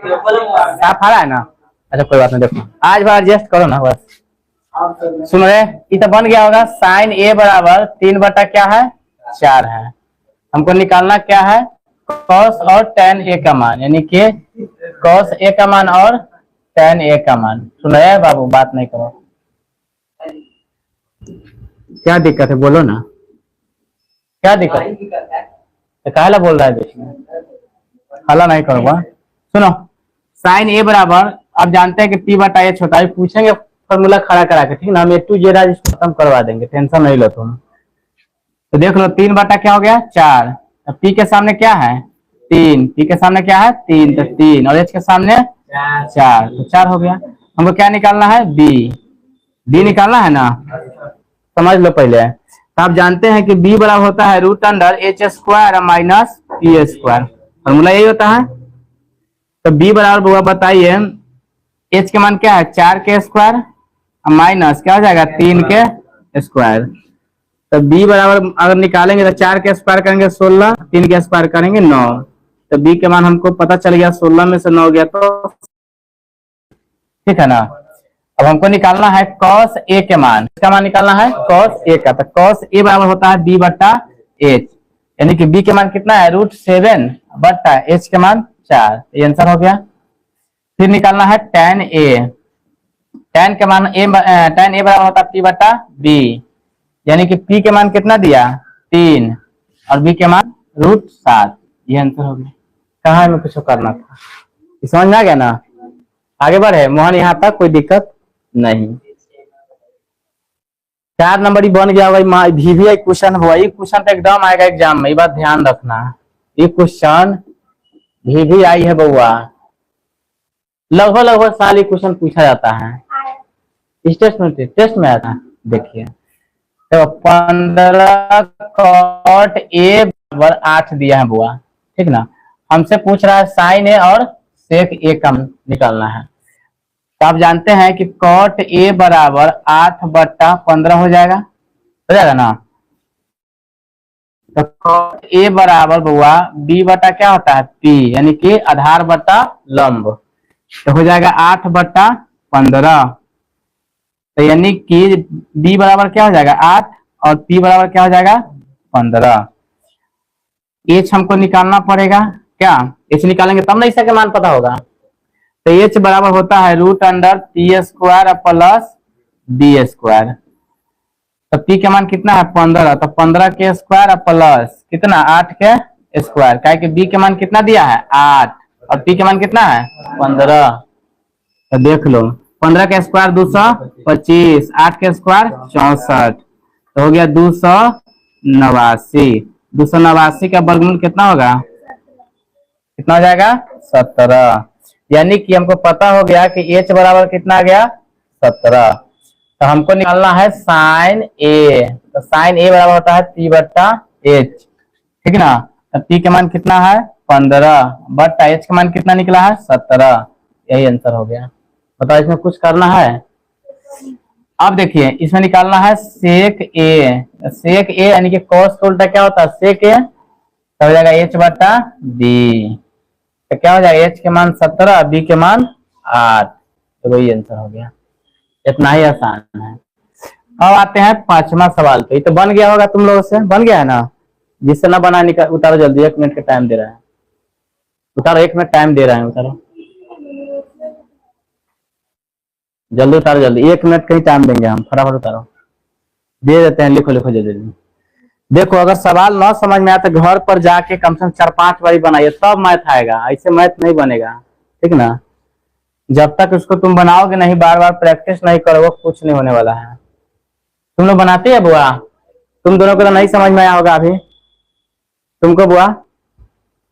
साफ आ रहा है ना? अच्छा कोई बात नहीं, देखो आज बार एडजस्ट करो ना बस। सुनो रे, ये तो बन गया होगा साइन ए बराबर 3 बटा क्या है 4 है। हमको निकालना क्या है कॉस और टेन ए का मान, यानी कि कॉस ए का मान और टेन ए का मान। सुनो रे बाबू, बात नहीं करो, क्या दिक्कत है बोलो ना, क्या दिक्कत है? तो काहे ला बोल रहा है बीच में, हल्ला नहीं करूँगा। सुनो साइन ए बराबर, आप जानते हैं कि पी बटा एच होता है, पूछेंगे फॉर्मूला खड़ा करा के, ठीक ना, हम ए टू जेड इसको खत्म करवा देंगे, टेंशन नहीं लो तुम। तो देख लो 3 बटा क्या हो गया 4, पी के सामने क्या है 3, पी के सामने क्या है 3, तो 3 और एच के सामने 4, तो 4 हो गया। हमको क्या निकालना है बी निकालना है ना, समझ लो पहले। तो आप जानते हैं कि बी बराबर होता है root under H square minus P square, formula यही होता है। तो बी बराबर बताइए एच के मान क्या है 4 के स्क्वायर माइनस क्या हो जाएगा 3 के स्क्वायर। तो बी बराबर अगर निकालेंगे तो 4 के स्क्वायर करेंगे 16, 3 के स्क्वायर करेंगे 9, तो बी के मान हमको पता चल गया 16 में से 9 गया तो ठीक है ना। अब हमको निकालना है cos a के मान, इसका मान निकालना है cos a का, तो cos a बराबर होता है b बटा h, यानी कि b के मान कितना है √7 बटा h के मान 4, ये आंसर हो गया। फिर निकालना है tan a, tan के मान tan a बराबर होता है p बटा b, यानी कि p के मान कितना दिया 3 और b के मान √7, ये आंसर हो गया। कहाँ में कुछ करना था, समझ में आ गया ना। आगे बढ़े मोहन, यहाँ तक कोई दिक्कत नहीं। 4 नंबर ही बन गया होगा, VVI क्वेश्चन हुआ, ये क्वेश्चन तो एकदम आएगा एग्जाम में, ये बात ध्यान रखना। ये क्वेश्चन VVI है बउआ, लगभग साल ये क्वेश्चन पूछा जाता है, इस टेस्ट में आता है। देखिए तो 15 cot a बराबर 8 दिया है बुआ, ठीक ना। हमसे पूछ रहा है साइन ए और सेक ए का निकालना है। तो आप जानते हैं कि cot a बराबर 8 बटा 15 हो जाएगा ना। तो cot a बराबर बुआ b बटा क्या होता है p, यानी कि आधार बटा लंब, तो हो जाएगा 8 बटा 15, तो यानी कि b बराबर क्या हो जाएगा 8 और p बराबर क्या हो जाएगा 15। h हमको निकालना पड़ेगा, क्या h निकालेंगे तब ना इसका के मान पता होगा। तो h बराबर होता है root under P square plus B square, तो p के मान कितना है 15, तो 15 के स्क्वायर प्लस कितना 8 के स्क्वायर, क्या कि b के मान कितना दिया है 8 और p के मान कितना है 15। तो देख लो 15 के स्क्वायर 225, 8 के स्क्वायर 64, तो हो गया 289। 289 का वर्गमूल कितना होगा, कितना हो जाएगा 17, यानी कि हमको पता हो गया कि h बराबर कितना आ गया 17। तो हमको निकालना है साइन ए, तो साइन ए बराबर होता है p बटा h, ठीक ना। तो p के मान कितना है 15 बटा h के मान कितना निकला है 17, यही आंसर हो गया। बताओ इसमें कुछ करना है। अब देखिए इसमें निकालना है सेक ए, सेक ए यानी कि cos का उल्टा क्या होता है सेक ए, तो हो जाएगा h बटा b, तो क्या हो जाएगा h के मान 17 b के मान 8, तो वही आंसर हो गया। इतना ही आसान है। अब आते हैं 5वां सवाल पे, ये तो बन गया होगा तुम लोगों से, बन गया है ना। जिससे ना बना उतारो जल्दी, 1 मिनट का टाइम दे रहा है, उतारो 1 मिनट टाइम दे रहा है, उतारो जल्दी, उतारो जल्दी, 1 मिनट का ही टाइम देंगे हम, फटाफट उतारो, दे देते हैं, लिखो लिखो जल्दी। देखो अगर सवाल ना समझ में आया तो घर पर जाके कम से कम 4-5 बार बनाइए, तब मैथ आएगा, ऐसे मैथ नहीं बनेगा, ठीक ना। जब तक उसको तुम बनाओगे नहीं, बार बार प्रैक्टिस नहीं करोगे, कुछ नहीं होने वाला है। तुम लोग बनाते हैं बुआ, तुम दोनों को तो नहीं समझ में आया होगा अभी, तुमको बुआ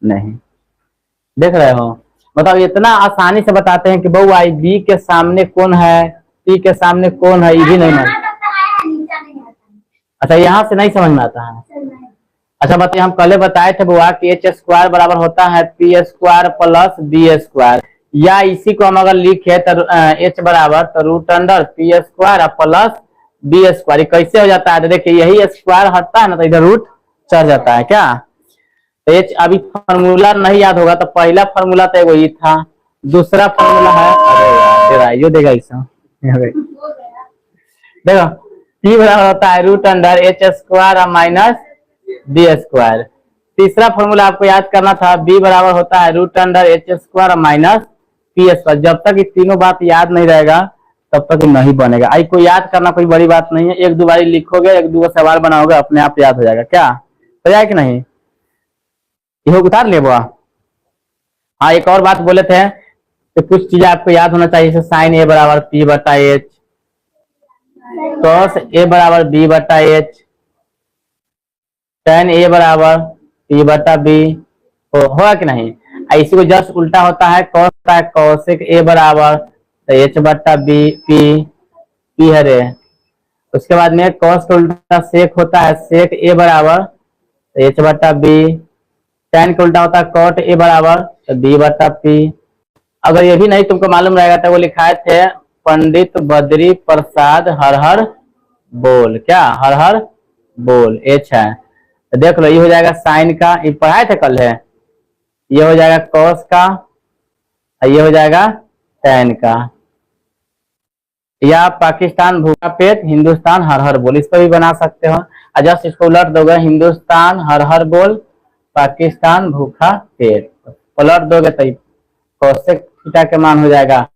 नहीं, देख रहे हो। बताओ इतना आसानी से बताते हैं कि बहू आई बी के सामने कौन है, पी के सामने कौन है, ये भी नहीं मालूम। अच्छा यहाँ से नहीं समझ में आता है। अच्छा बताइए, हम पहले बताए थे बुआ कि एच स्क्वायर बराबर होता है P square plus B square, या इसी को हम अगर लिखे तो एच बराबर तो root under P square plus B square, कैसे हो जाता है, तो देखिए यही स्क्वायर हटता है ना, तो इधर रूट चढ़ जाता है क्या। तो एच अभी फॉर्मूला नहीं याद होगा, तो पहला फॉर्मूला तो वही था, दूसरा फॉर्मूला है, अरे यार तेरा यो देगा इसमें, देखो p बराबर होता है root under H square minus B square. तीसरा फॉर्मूला आपको याद करना था, b बराबर होता है root under H square minus P square. जब तक ये तीनों बात याद नहीं रहेगा तब तक नहीं बनेगा। आई को याद करना कोई बड़ी बात नहीं है, एक दो बारी लिखोगे, एक दो सवाल बनाओगे, अपने आप याद हो जाएगा। क्या हो जाएगा कि नहीं? ये उतार ले बुआ। हाँ एक और बात बोले थे, तो कुछ चीजें आपको याद होना चाहिए, जैसे साइन ए बराबर पी बटा एच, कॉस ए बराबर बी बटा एच, टेन ए बराबर पी बटा बी, होगा कि नहीं? इसी को जस्ट उल्टा होता है, कॉस का है कॉसेक ए बराबर तो एच बटा बी पी, पी है रे। उसके बाद में कॉस का उल्टा सेक होता है, सेक ए बराबर तो एच बटा बी, टेन का उल्टा होता है कॉट ए बराबर तो बी बटा पी। अगर ये भी नहीं तुमको मालूम रहेगा तो वो लिखाए थे पंडित बद्री प्रसाद हर हर बोल, क्या हर हर बोल, एच है। तो देख लो ये हो जाएगा साइन का, ये पढ़ाए थे कल है, ये हो जाएगा कॉस का, ये हो जाएगा टेन का। या पाकिस्तान भूखा पेट हिंदुस्तान हर हर बोल, इस पर भी बना सकते हो। जस्ट इसको उलट दोगे, हिंदुस्तान हर हर बोल पाकिस्तान भूखा पेट, पलट दोगे तो कोसेक थीटा के मान हो जाएगा,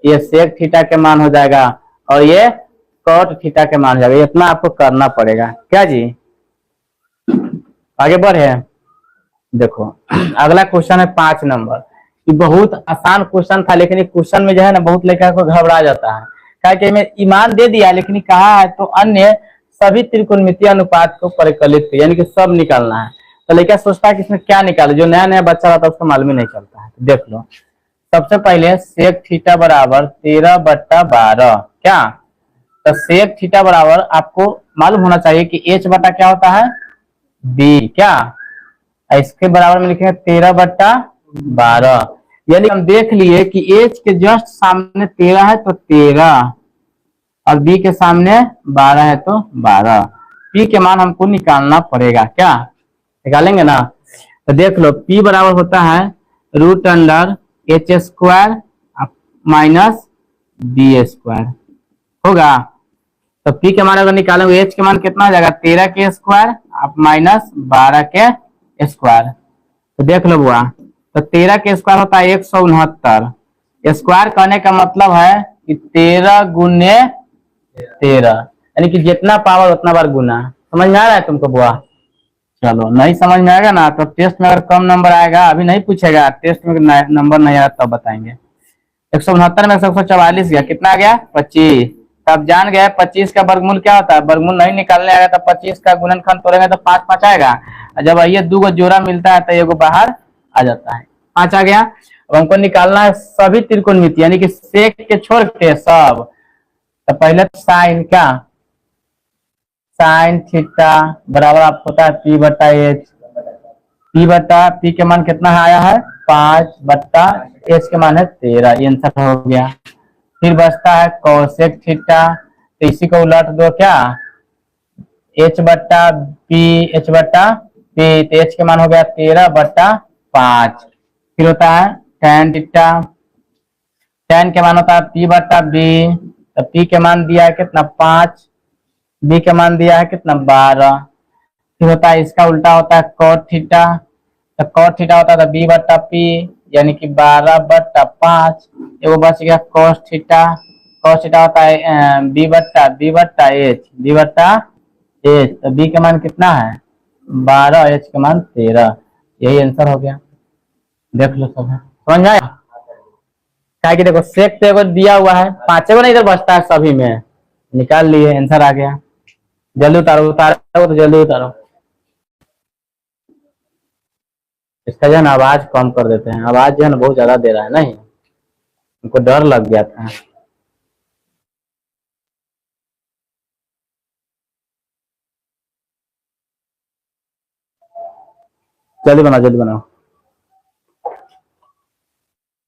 ये सेक थीटा के मान हो जाएगा, और ये कॉट थीटा के मान हो जाएगा। इतना आपको करना पड़ेगा। क्या जी आगे बढ़े? देखो अगला क्वेश्चन है 5 नंबर। ये बहुत आसान क्वेश्चन था, लेकिन क्वेश्चन में जो है ना बहुत लड़का को घबरा जाता है, क्या कि मैं ईमान दे दिया लेकिन कहा है तो अन्य सभी त्रिकोणमितीय अनुपात को परिकलित, यानी कि सब निकालना है। तो लड़का सोचता है कि इसमें क्या निकाले, जो नया नया बच्चा रहता है उसको मालूम ही नहीं चलता है। तो देख लो, सबसे पहले सेक थीटा बराबर 13/12, क्या? तो सेक थीटा बराबर आपको मालूम होना चाहिए कि एच बटा क्या होता है बी, क्या? इसके बराबर में लिखेंगे 13/12, यानी हम देख लिए कि एच के जस्ट सामने 13 है तो 13 और बी के सामने 12 है तो 12। पी के मान हमको निकालना पड़ेगा, क्या निकालेंगे ना? तो देख लो पी बराबर होता है root under H square minus B square होगा। तो पी के मान अगर निकालेंगे, एच के मान कितना हो जाएगा 13 के स्क्वायर आप माइनस 12 के स्क्वायर। तो देख लो बुआ, तो 13 के स्क्वायर होता है 169, स्क्वायर करने का मतलब है कि 13 गुने 13, यानी कि जितना पावर उतना बार गुना। समझ में आ रहा है तुमको बुआ? चलो नहीं समझ में आएगा ना तो टेस्ट में अगर कम नंबर आएगा, अभी नहीं पूछेगा, टेस्ट में नंबर नहीं आया तब बताएंगे। 169 में 144 गया, कितना आ गया 25। तब जान गए 25 का वर्गमूल क्या होता है, वर्गमूल नहीं निकालने आएगा तो 25 का गुणनखंड तोड़ेंगे तो 5 5 आएगा, जब ये दो को जोड़ा मिलता है तो ये बाहर आ जाता है, 5 आ गया। अब हमको निकालना है सभी त्रिकोणमिति, यानी कि सेक के छोड़ के सब। तो पहले साइन, क्या साइन थीटा बराबर आप होता है पी बटा एच, पी बटा पी के मान कितना आया है 5 बटा एच के मान है 13, ये आंसर हो गया। फिर बचता है कोसेक थीटा, तो इसी को उलट दो, क्या एच बटा पी, एच बटा पी, तो एच के मान हो गया 13/5। फिर होता है tan थीटा, tan के मान होता है पी बटा बी, तो पी के मान दिया है कितना 5, बी के मान दिया है कितना 12। फिर होता है इसका उल्टा होता है cot थीटा, तो cot थीटा होता है बी बटा पी, यानी कि 12/5। वो बच गया cos थीटा, cos थीटा होता है बी बटा एच, बी बटा एच, तो बी का मान कितना है 12, एच का मान 13, यही आंसर हो गया। देख लो सब समझ में आया? क्या कि देखो सेक तो एगो दिया हुआ है, 5 नहीं इधर बचता है, सभी में निकाल लिए, आंसर आ गया। जल्दी उतारो, उतारो तो जल्दी उतारो। इसका जो है ना आवाज कम कर देते हैं, आवाज जो है ना बहुत ज्यादा दे रहा है, नहीं उनको डर लग गया था। जल्दी बनाओ, जल्दी बनाओ।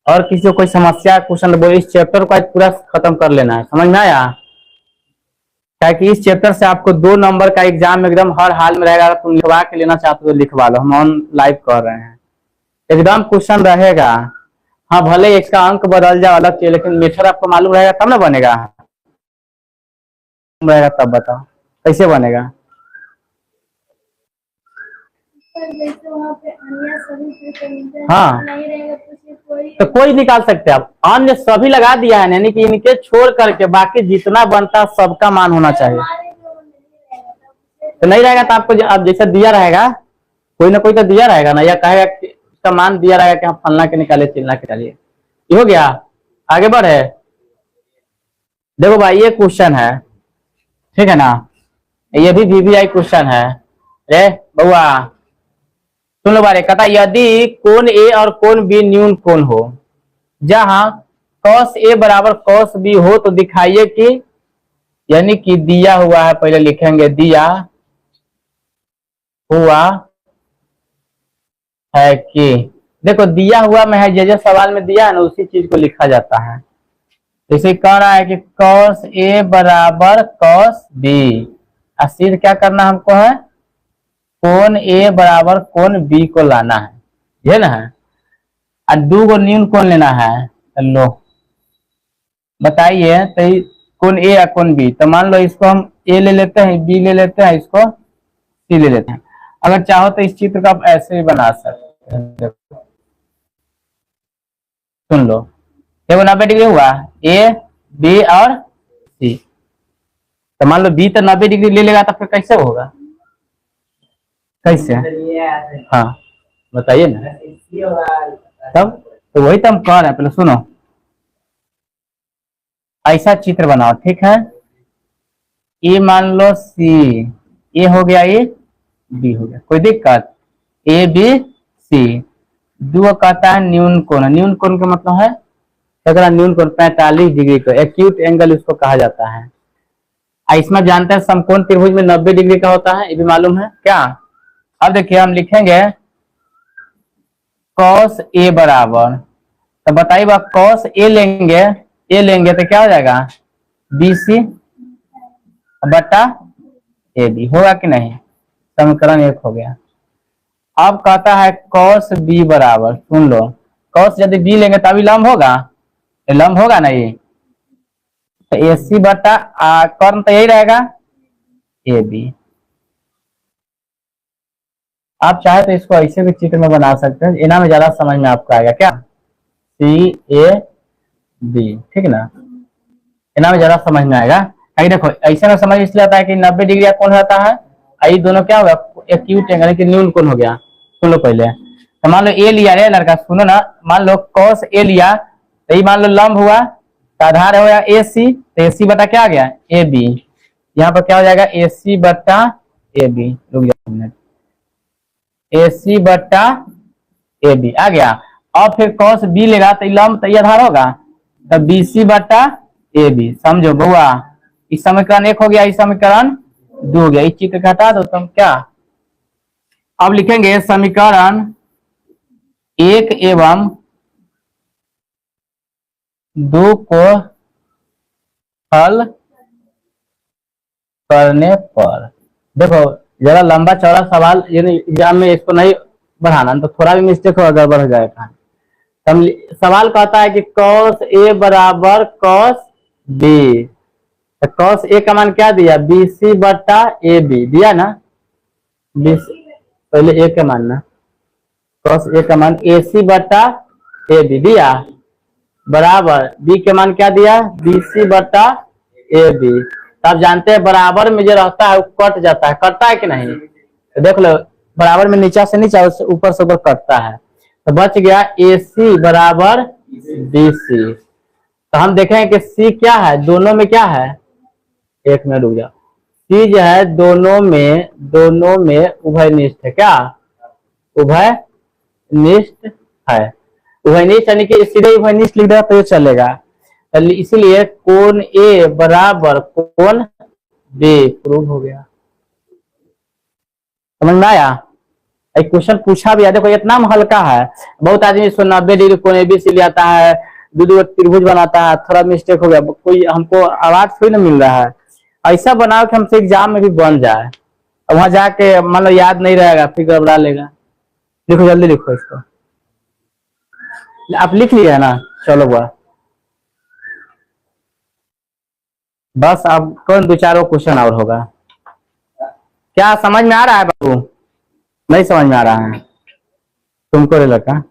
और किसी को कोई समस्या क्वेश्चन बोलो, इस चैप्टर को आज पूरा खत्म कर लेना है, समझ में आया? क्या कि इस चैप्टर से आपको 2 नंबर का एग्जाम एकदम हर हाल में रहेगा। तुम लिखवा के लेना चाहते हो तो लिखवा लो, हम ऑन लाइव कर रहे हैं, एकदम क्वेश्चन रहेगा हाँ भले इसका अंक बदल जाए अलग चीज, लेकिन मेथड आपको मालूम रहेगा तब ना बनेगा। रहेगा तब बताओ कैसे बनेगा। हाँ तो कोई निकाल सकते हैं आप, अन्य सभी लगा दिया है, यानी कि इनके छोड़ करके बाकी जितना बनता सबका मान होना चाहिए। तो नहीं रहेगा तो आपको अब जैसे दिया रहेगा, कोई ना कोई तो दिया रहेगा ना, या कहेगा कि इसका मान दिया रहेगा कि हम फलना के निकाले चिलना के निकालिए। ये हो गया, आगे बढ़े। देखो भाई ये क्वेश्चन है, ठीक है ना, ये भी VBI क्वेश्चन है। रे बउआ सुन लो बारे, कहता यदि कोण ए और कोण बी न्यून कोण हो, जहां cos ए बराबर cos बी हो, तो दिखाइए कि, यानी कि दिया हुआ है, पहले लिखेंगे दिया हुआ है कि, देखो दिया हुआ में है, जो सवाल में दिया है ना उसी चीज को लिखा जाता है। जैसे कह रहा है कि cos ए बराबर cos बी, सीध क्या करना हमको है, कोण ए बराबर कोण बी को लाना है, ये ना है, और दो को न्यून कोण लेना है। लो बताइए तो कोण ए या कोण बी, तो मान लो इसको हम ए ले लेते हैं, बी ले लेते हैं, इसको सी ले लेते हैं। अगर चाहो तो इस चित्र को आप ऐसे भी बना सकते हैं। सुन लो, देखो 90 डिग्री हुआ, ए बी और सी, तो मान लो बी तो 90 डिग्री ले लेगा तो फिर कैसे होगा, कैसे, हाँ बताइए ना। तब तो वही तो हम कह रहे हैं, पहले सुनो, ऐसा चित्र बनाओ, ठीक है, ए मान लो सी, ए हो गया, ए बी हो गया, कोई दिक्कत, ए बी सी, दो कहता है न्यून कोण, न्यून कोण का मतलब है अगर न्यून कोण 45 डिग्री को एक्यूट एंगल इसको कहा जाता है। इसमें जानते हैं समकोण त्रिभुज में 90 डिग्री का होता है, ये भी मालूम है क्या। अब देखिए हम लिखेंगे cos ए बराबर, तो बताइए बात cos ए लेंगे तो क्या हो जाएगा, BC बटा AB होगा कि नहीं, समीकरण 1 हो गया। अब कहता है cos B बराबर, सुन लो, cos यदि B लेंगे तभी लंब होगा, लंब होगा ना ये, तो AC बटा कर्ण तो यही रहेगा AB। आप चाहे तो इसको ऐसे भी चित्र में बना सकते हैं, इना में ज्यादा समझ में आपको आएगा क्या, CAB, ठीक है ना, इना में ज्यादा समझ में आएगा। देखो ऐसे में समझ इसलिए आता है कि 90 डिग्री का कोण होता है, ये दोनों क्या होगा, एक्यूट एंगल कि न्यून कोण हो गया। सुन लो पहले, तो मान लो ए लिया रे लड़का, सुनो ना, मान लो cos ए लिया, तो ये मान लो लंब हुआ, तो आधार हो गया AC, तो AC बटा क्या आ गया AB, यहाँ पर क्या हो जाएगा AC बटा AB, रुक जाओ मिनट, AC बटा AB आ गया। अब फिर cos B लेगा तो लंब तो आधार होगा, तो BC बटा AB, समझो बउआ, इस समीकरण 1 हो गया, इस समीकरण 2 हो गया, इस चित्र का हटा दो तुम क्या। अब लिखेंगे समीकरण 1 एवं 2 को हल करने पर, देखो जरा लंबा चौड़ा सवाल, यानी एग्जाम में इसको नहीं बढ़ाना, तो थोड़ा भी मिस्टेक हो गड़बड़ हो जाएगा। सवाल कहता है कि cos ए बराबर cos बी, तो cos ए का मान क्या दिया, BC बटा AB दिया ना, BC पहले ए का मान ना, cos ए का मान AC बटा AB दिया, बराबर B के मान क्या दिया, BC बटा AB। तब जानते हैं बराबर में जो रहता है वो कट जाता है, कटता है कि नहीं, तो देख लो बराबर में नीचा से नीचा, ऊपर से ऊपर कटता है, तो बच गया AC बराबर BC। तो हम देखेंगे कि C क्या है, दोनों में क्या है, एक मिनट रुक जाओ, C जो है दोनों में उभयनिष्ठ है, क्या उभयनिष्ठ है, उभयनिष्ठ यानी कि सीधे उभयनिष्ठ लिख देगा तो ये चलेगा, इसीलिए कोण ए बराबर कोण बी प्रूव हो गया। समझ में आया, एक क्वेश्चन पूछा भी है, देखो इतना हल्का है, बहुत आदमी इसको 90 डिग्री कोण ए बी सी ले आता है, दो त्रिभुज बनाता है, थोड़ा मिस्टेक हो गया, कोई हमको आवाज थोड़ी ना मिल रहा है, ऐसा बनाओ कि हमसे एग्जाम में भी बन जाए, और वहां जाके मान लो याद नहीं रहेगा फिर गड़बड़ा लेगा। लिखो जल्दी लिखो इसको, आप लिख लिया है ना, चलो बुआ। बस अब कौन दो चारों क्वेश्चन और होगा। क्या समझ में आ रहा है बाबू? नहीं समझ में आ रहा है तुमको रे लड़का?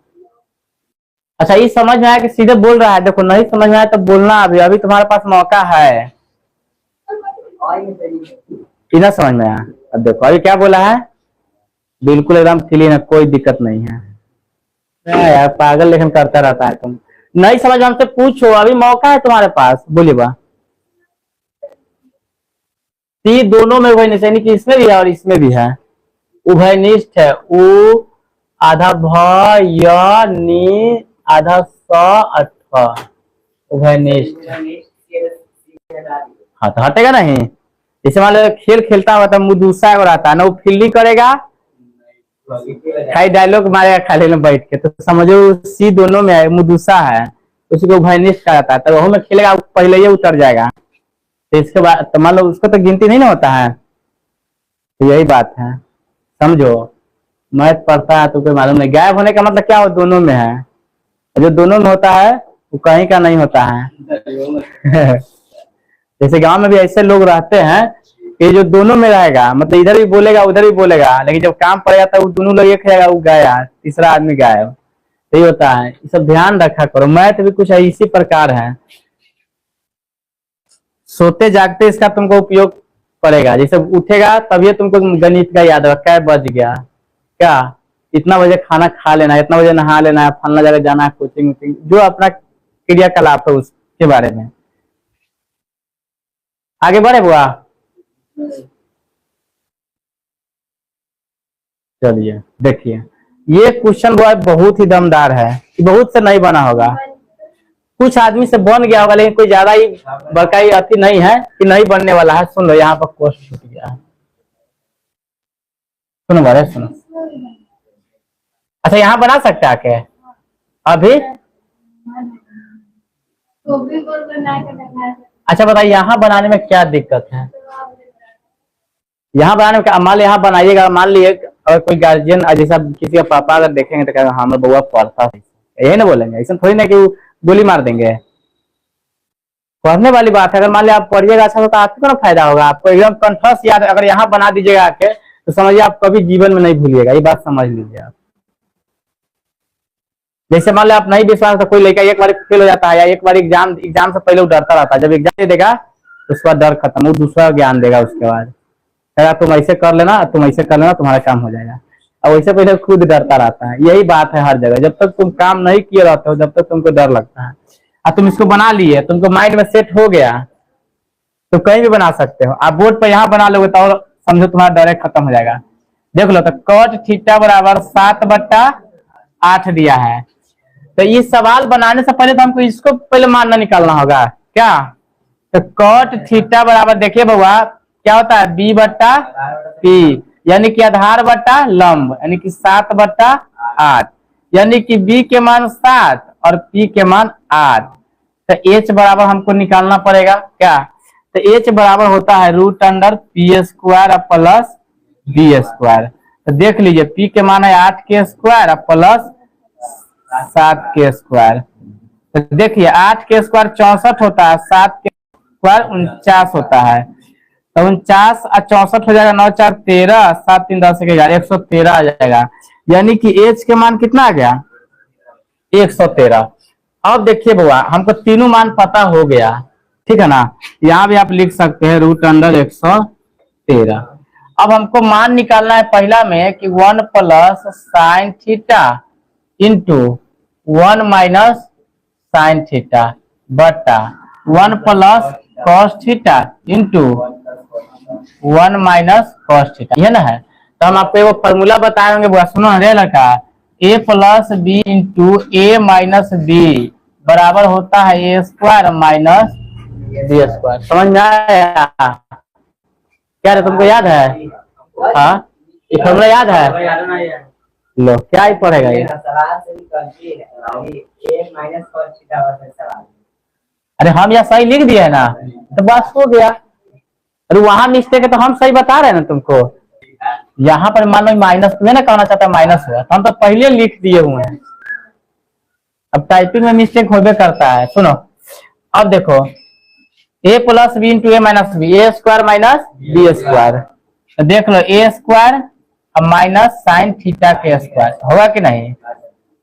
अच्छा ये समझ में आया कि सीधे बोल रहा है? देखो नहीं समझ में आया तो बोलना, अभी अभी तुम्हारे पास मौका है। इतना समझ में आया? अब देखो अभी क्या बोला है, बिल्कुल एकदम क्लीन है, कोई दिक्कत नहीं है। यार पागल लेकिन करता रहता है तुम। नहीं समझ में हमसे पूछो, अभी मौका है तुम्हारे पास, बोलिए बा। सी दोनों में उभयनिष्ठ, यानी कि इसमें भी है और इसमें भी है, उभयनिष्ठ है। उ आधा भ य नि आधा स अथ, उभयनिष्ठ। हाँ तो हटेगा नहीं। जैसे मान लो खेल खेलता हुआ तो मुदूसा हो रहता है ना, वो फील्डिंग करेगा, खाली डायलॉग मारेगा खाली में बैठ के, तो समझो सी दोनों में है, मुदूसा है, उसी को उभयनिष्ठ कहा जाता है। तो वह में खेलेगा पहले ही उतर जाएगा, तो इसके बाद तो मान लो उसको तो गिनती नहीं ना होता है। तो यही बात है, समझो। मैथ पढ़ता है तो कोई मालूम नहीं, गायब होने का मतलब क्या हो, दोनों में है। जो दोनों में होता है वो कहीं का नहीं होता है। जैसे गांव में भी ऐसे लोग रहते हैं कि जो दोनों में रहेगा, मतलब इधर भी बोलेगा उधर भी बोलेगा, लेकिन जब काम पड़ेगा तो वो दोनों लोग एक रहेगा, वो गाया, तीसरा आदमी गायब। यही होता है, ये सब ध्यान रखा करो। मैथ भी कुछ इसी प्रकार है, सोते जागते इसका तुमको उपयोग पड़ेगा। जैसे उठेगा तभी तुमको गणित का याद होगा, क्या बज गया, क्या इतना बजे खाना खा लेना है, इतना बजे नहा लेना है, फलना जगह जाना है, कोचिंग, जो अपना क्रियाकलाप है उसके बारे में। आगे बढ़े बुआ? चलिए देखिए, ये क्वेश्चन बुआ बहुत ही दमदार है, बहुत से नहीं बना होगा, कुछ आदमी से बन गया होगा, लेकिन कोई ज्यादा ही बड़काई अति नहीं है कि नहीं बनने वाला है। सुन लो, यहाँ पर क्वेश्चन छूट गया है, सुनो बारे सुनो। अच्छा यहाँ बना सकते हैं आके अभी? अच्छा बताइए यहाँ बनाने में क्या दिक्कत है? यहाँ बनाने में मान लो यहाँ बनाइएगा, मान लीजिए अगर कोई गार्जियन जैसा किसी का पापा अगर देखेंगे तो कहेगा हाँ मैं बउआ पढ़ता है, यही ना बोलेंगे, ऐसा थोड़ी ना कि वो गोली मार देंगे। पढ़ने वाली बात है, अगर मान लिया आप पढ़िएगा अच्छा तो आपको ना फायदा होगा, आपको एकदम कंठस्थ याद। अगर यहाँ बना दीजिएगा आके तो समझिए आप कभी जीवन में नहीं भूलिएगा, ये बात समझ लीजिए आप। जैसे मान लिया आप नहीं विश्वास तो कोई लड़का एक बार फेल हो जाता है, या एक बार एग्जाम से पहले वो डरता रहता है, जब एग्जाम दे देगा तो उसका डर खत्म, वो दूसरा ज्ञान देगा उसके बाद, तुम ऐसे कर लेना, तुम ऐसे कर लेना, तुम्हारा काम हो जाएगा। और वैसे पहले खुद डरता रहता है। यही बात है हर जगह, जब तक तुम काम नहीं किए रहते हो जब तक तुमको डर लगता है। अब तुम इसको बना लिए, तुमको माइंड में सेट हो गया, तो कहीं भी बना सकते हो। आप बोर्ड पर यहाँ बना लोगे तो और समझो तुम्हारा डर खत्म हो जाएगा। देख लो, तो कॉट थीटा बराबर 7/8 दिया है। तो ये सवाल बनाने से पहले तो हमको इसको पहले मानना निकालना होगा क्या। तो कॉट थीटा बराबर देखिए बउआ क्या होता है, b/p, यानी कि आधार बटा लंब, यानी कि 7/8, यानी कि b के मान 7 और p के मान 8। तो h बराबर हमको निकालना पड़ेगा क्या। तो h बराबर होता है √p² प्लस b²। तो देख लीजिए p के मान है 8k² प्लस 7k²। तो देखिए 8k² 64 होता है, 7k² 49 होता है। तो 49 और 64 हो जाएगा, 9 4 13, 7 3 10 11 113 आ जाएगा। यानी कि h के मान कितना आ गया, 113। अब देखिए बुआ हमको तीनों मान पता हो गया, ठीक है ना। यहाँ भी आप लिख सकते हैं √113। अब हमको मान निकालना है पहला में कि 1 plus sine theta into 1 minus sine theta बटा 1 plus cos theta into 1 minus cos theta, ये ना है। तो हम आपको वो फॉर्मूला बताएंगे, सुनो हरे लड़का, a plus B into A minus B बराबर होता है a² माइनस b²। समझ में आया क्या रे, तुमको याद है? हाँ ये फॉर्मूला याद है? लो क्या ही पढ़ेगा ये। अरे हम यहाँ सही लिख दिए है ना, तो बस हो गया। अरे वहां मिस्टेक है तो हम सही बता रहे हैं ना तुमको। यहाँ पर मान लो माइनस, तुम्हें ना कहना चाहता माइनस हुआ, तो हम तो पहले लिख दिए हुए हैं। अब टाइपिंग में मिस्टेक होबे करता है, सुनो। अब देखो a plus B into A minus B, A square minus B square, तो देख लो ए स्क्वायर अब माइनस साइन थीटा के स्क्वायर होगा कि नहीं,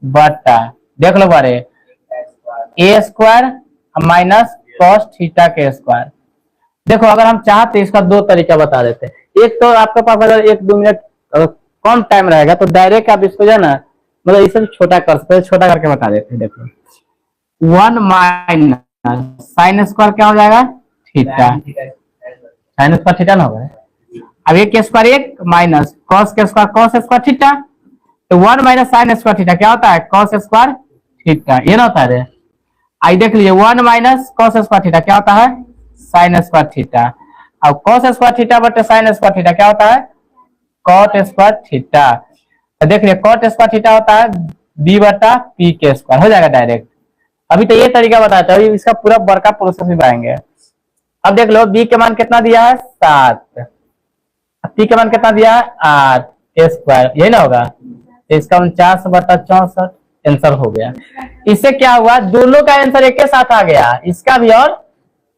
बटा देख लो बारे A square minus cos theta के स्क्वायर। देखो अगर हम चाहते इसका दो तरीका बता देते, एक तो आपके पास अगर 1-2 मिनट कम टाइम रहेगा तो डायरेक्ट आप इसको जो है ना मतलब इसे छोटा कर सकते, छोटा करके बता देते हैं। देखो 1 माइनस साइन स्क्वायर क्या हो जाएगा, थीटा, साइन स्क्वायर थीटा ना होगा। अब एक स्क्वायर एक माइनस कॉस के स्क्वायर कॉस स्क्वायर थीटा, तो 1 माइनस साइन स्क्वायर थीटा क्या होता है, कॉस स्क्वायर थीटा, ये ना होता है। आई देख लीजिए 1 माइनस कॉस स्क्वायर थीटा क्या होता है, साइन स्क्वायर थीटा। अब कॉस स्क्वायर थीटा बटे साइन स्क्वायर थीटा क्या होता है, कॉट स्क्वायर थीटा। तो देख लीजिए कॉट स्क्वायर थीटा होता है बी बटा पी के स्क्वायर, हो जाएगा डायरेक्ट। अभी तो ये तरीका बताता है, अभी इसका पूरा बड़का प्रोसेस भी पाएंगे। अब देख लो बी के मान कितना दिया है 7, पी के मान कितना दिया है 8 स्क्वायर, यही ना होगा, तो इसका 49/64 आंसर हो गया। इससे क्या हुआ, दोनों का आंसर एक के साथ आ गया, इसका भी और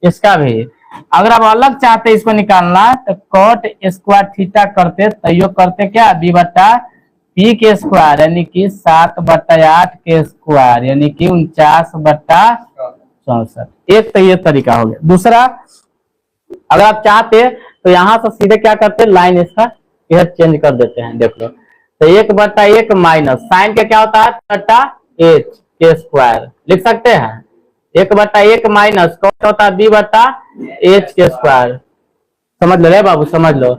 इसका भी। अगर आप अलग चाहते इसको निकालना तो कॉट स्क्वायर थीटा करते, तैयो करते क्या बी बटा पी के स्क्वायर यानी कि 7/8 के स्क्वायर यानी कि 49/64। एक तो ये तरीका हो गया। दूसरा अगर आप चाहते तो यहां से सीधे क्या करते, लाइन इसका यह चेंज कर देते हैं। देख लो तो 1/1 माइनस साइन का क्या होता है बटा एच के स्क्वायर लिख सकते हैं, 1/1 माइनस कौन होता है बी बटा एच के स्क्वायर। समझ लो रे बाबू, समझ लो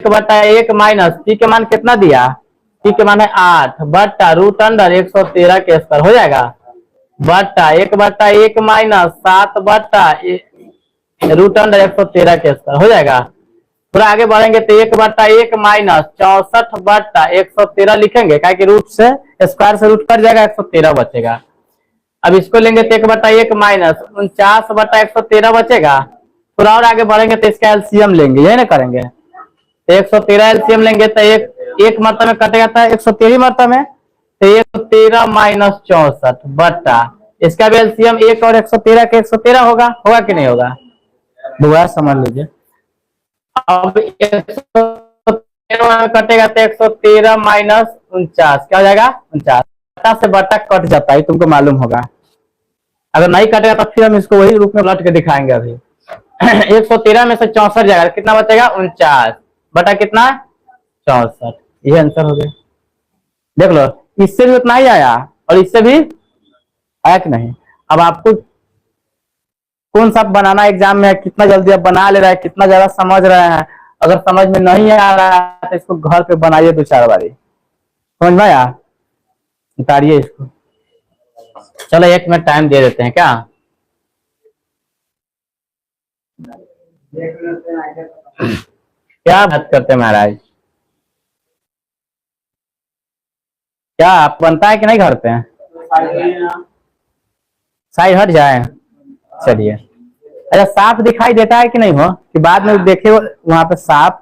1/1 माइनस पी के मान कितना दिया, पी के मान है 8 बटा रूट अंडर 113 के स्क्वायर हो जाएगा, बटा 1/1 माइनस 7 बटा रूट अंडर 113 के स्क्वायर हो जाएगा। थोड़ा आगे बढ़ेंगे तो 1/1 माइनस 64 बटा 113 लिखेंगे, क्या कि रूट से स्क्वायर से रूट कट जाएगा 113 बचेगा। अब इसको लेंगे तो 1/1 माइनस 49/113 बचेगा। थोड़ा और आगे बढ़ेंगे तो इसका एलसीएम लेंगे, यही ना करेंगे, तो 113 एलसीएम लेंगे तो एक मरतबा में कटेगा था 113 मरतबा में, तो 113 माइनस 64 बटा इसका भी एलसीएम 1 और 113 के 113 होगा, होगा कि नहीं होगा, दोबारा समझ लीजिए। अब 113 कटेगा तो 113 माइनस 49 क्या हो जाएगा 49 से बटा कट जाता है, तुमको मालूम होगा। अगर नहीं कटेगा तो फिर हम इसको वही रूप में उलट के दिखाएंगे। अभी 113 में से 64 जाएगा, कितना बचेगा 49 बटा कितना 64, ये आंसर हो गया। देख लो इससे भी उतना ही आया और इससे भी आया कि नहीं। अब आपको कौन सा बनाना एग्जाम में, कितना जल्दी आप बना ले रहे हैं, कितना ज्यादा समझ रहे हैं। अगर समझ में नहीं आ रहा है तो इसको घर पे बनाइए 2-4 बारी, समझ में आया, उतारिए इसको। चलो 1 मिनट टाइम दे देते हैं क्या, क्या बात करते महाराज, क्या आप बनता है कि नहीं घर पे, साइड हट जाए। चलिए अच्छा साफ दिखाई देता है कि नहीं हो, कि बाद में देखे वहां पे साफ,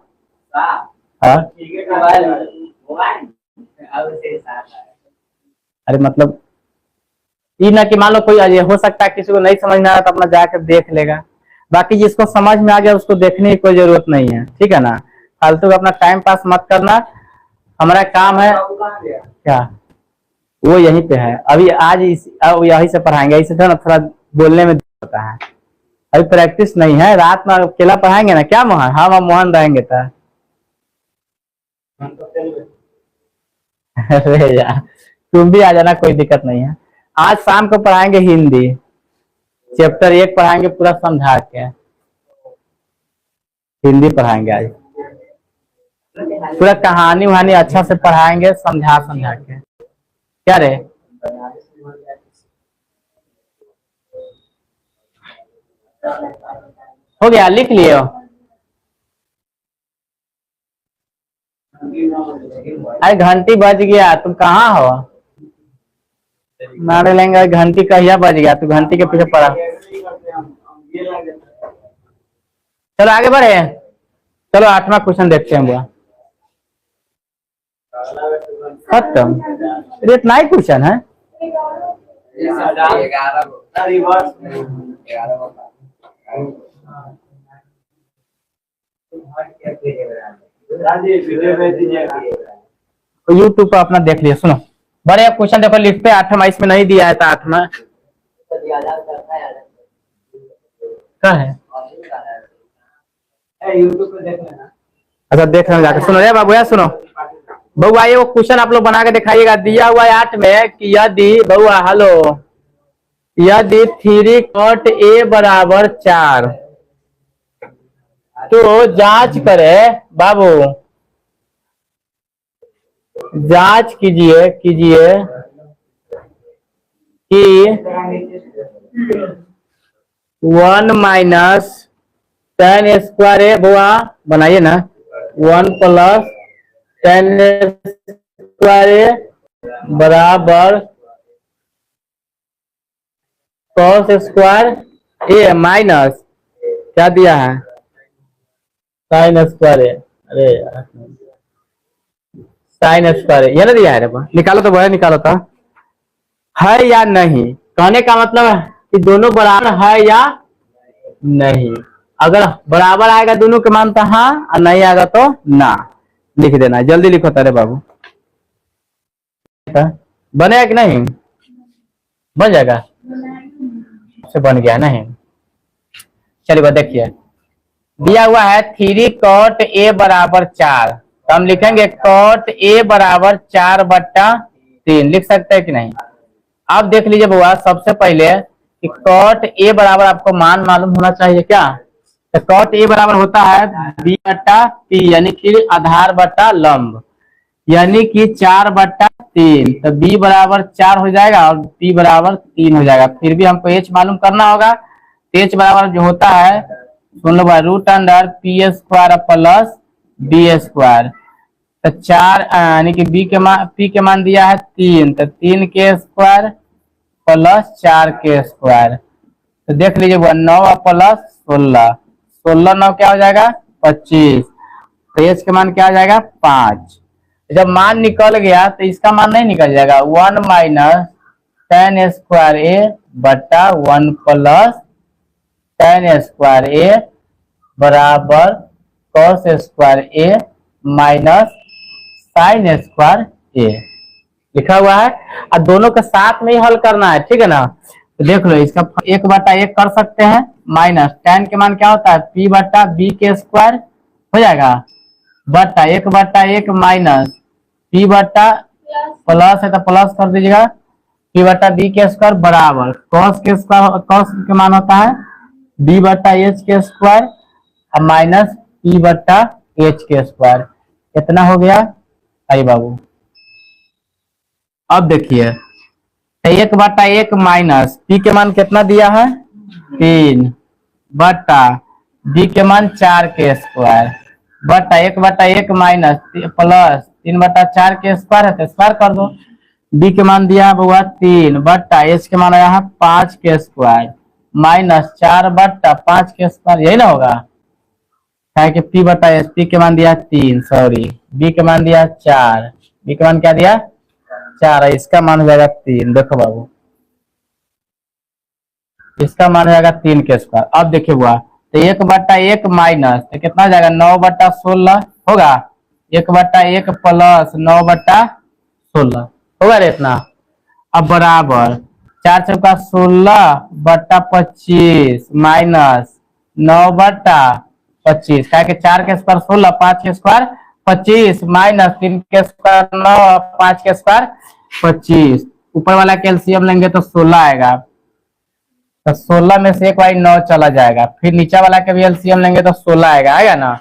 अरे मतलब ये ना कि मान लो कोई हो सकता है किसी को नहीं समझ में आ रहा तो अपना जाकर देख लेगा, बाकी जिसको समझ में आ गया उसको देखने की कोई जरूरत नहीं है, ठीक है ना। फालतू का अपना टाइम पास मत करना, हमारा काम है क्या, वो यहीं पे है। अभी आज यहीं से पढ़ाएंगे, इसे ना थोड़ा बोलने में होता है, अभी प्रैक्टिस नहीं है, रात में अकेला पढ़ाएंगे ना क्या मोहन, हम मोहन रहेंगे था। अरे यार तुम भी आ जाना, कोई दिक्कत नहीं है। आज शाम को पढ़ाएंगे हिंदी, चैप्टर 1 पढ़ाएंगे पूरा समझा के, हिंदी पढ़ाएंगे आज पूरा कहानी वहानी अच्छा से पढ़ाएंगे समझा के। क्या रे हो गया, लिख लियो। अरे घंटी बज गया, तुम कहाँ हो, मारे लेंगे घंटी कहिया बज गया, तू घंटी के पीछे पड़ा। चलो आगे बढ़े, चलो 8वां क्वेश्चन देखते हैं। बुआ खत्म, इतना ही क्वेश्चन है। तो यूट्यूब पर अपना देख लिया। सुनो बड़े क्वेश्चन देखो लिखते 8वां, इसमें नहीं दिया है था 8वां क्या है। अच्छा देख रहे जाके सुनो रे बाबू, सुनो बउआ ये वो क्वेश्चन आप लोग बना के दिखाइएगा। दिया हुआ है 8 में कि यदि बउआ हेलो यदि 3 cot a बराबर 4 तो जांच करे बाबू, जांच कीजिए कि 1 माइनस tan स्क्वायर ए बुआ बनाइए ना, 1 प्लस tan स्क्वायर ए बराबर cos स्क्वायर ए माइनस क्या दिया है sin स्क्वायर ए। अरे यार sin स्क्वायर ये ना दिया है, निकालो तो बड़ा निकालो था है या नहीं। कहने का मतलब है कि दोनों बराबर है या नहीं। अगर बराबर आएगा दोनों के मान तो हाँ, और नहीं आएगा तो ना। लिख देना, जल्दी लिखो तारे बाबू। बनेगा कि नहीं, बन जाएगा से बन गया नहीं। चलिए देखिए दिया हुआ है 3 cot a बराबर 4, तो हम लिखेंगे cot a बराबर 4/3 लिख सकते हैं कि नहीं। अब देख लीजिए बुआ सबसे पहले कि cot a बराबर आपको मान मालूम होना चाहिए क्या। तो cot a बराबर होता है b/p यानी कि आधार बटा लंब, यानी कि 4/3। तो b बराबर 4 हो जाएगा और p बराबर 3 हो जाएगा। फिर भी हमको h मालूम करना होगा। h बराबर जो होता है सुन लो √p² प्लस b²। तो 4 यानी कि p के मान दिया है 3, तो 3 के स्क्वायर प्लस 4 के स्क्वायर। तो देख लीजिए 9 प्लस 16, 16 9 क्या हो जाएगा 25। तो h के मान क्या हो जाएगा 5। जब मान निकल गया तो इसका मान नहीं निकल जाएगा 1 माइनस tan स्क्वायर ए बटा 1 प्लस tan स्क्वायर ए बराबर cos स्क्वायर ए माइनस sin स्क्वायर ए लिखा हुआ है। और दोनों के साथ में ही हल करना है, ठीक है ना। तो देख लो इसका 1/1 कर सकते हैं, माइनस tan के मान क्या होता है p/b² हो जाएगा बटा 1/1 माइनस p बटा प्लस है तो प्लस कर दीजिएगा p/b² बराबर cos के मान होता है b/h² और माइनस p/h²। कितना हो गया आई बाबू। अब देखिए 1/1 माइनस p के मान कितना दिया है 3 बटा b के मान 4 के स्क्वायर बटा 1/1 माइनस प्लस 3/4 के स्क्वायर है तो स्क्वायर कर दो। b के मान दिया हुआ 3 बटा h के मान आया है 5 के स्क्वायर माइनस 4/5 के स्क्वायर, यही ना होगा। है कि p/s, p के मान दिया 3 सॉरी, b के मान दिया 4, b के मान क्या दिया 4 है, इसका मान हो जाएगा 3। देखो बाबू इसका मान हो जाएगा 3 के स्क्वायर। अब देखिए हुआ तो 1/1 माइनस तो कितना हो जाएगा 9/16 होगा, 1/1 प्लस 9/16 होगा रे इतना। अब बराबर 4 चौका 16/25 माइनस 9/25 क्या कि 4 के स्क्वायर 16, 5 के स्क्वायर 25 माइनस 3 के स्क्वायर 9, 5 के स्क्वायर 25। ऊपर वाला कैल्सियम लेंगे तो 16 आएगा, तो 16 में से एक बार 9 चला जाएगा। फिर नीचे वाला का भी एलसीएम लेंगे तो 16 आएगा ना,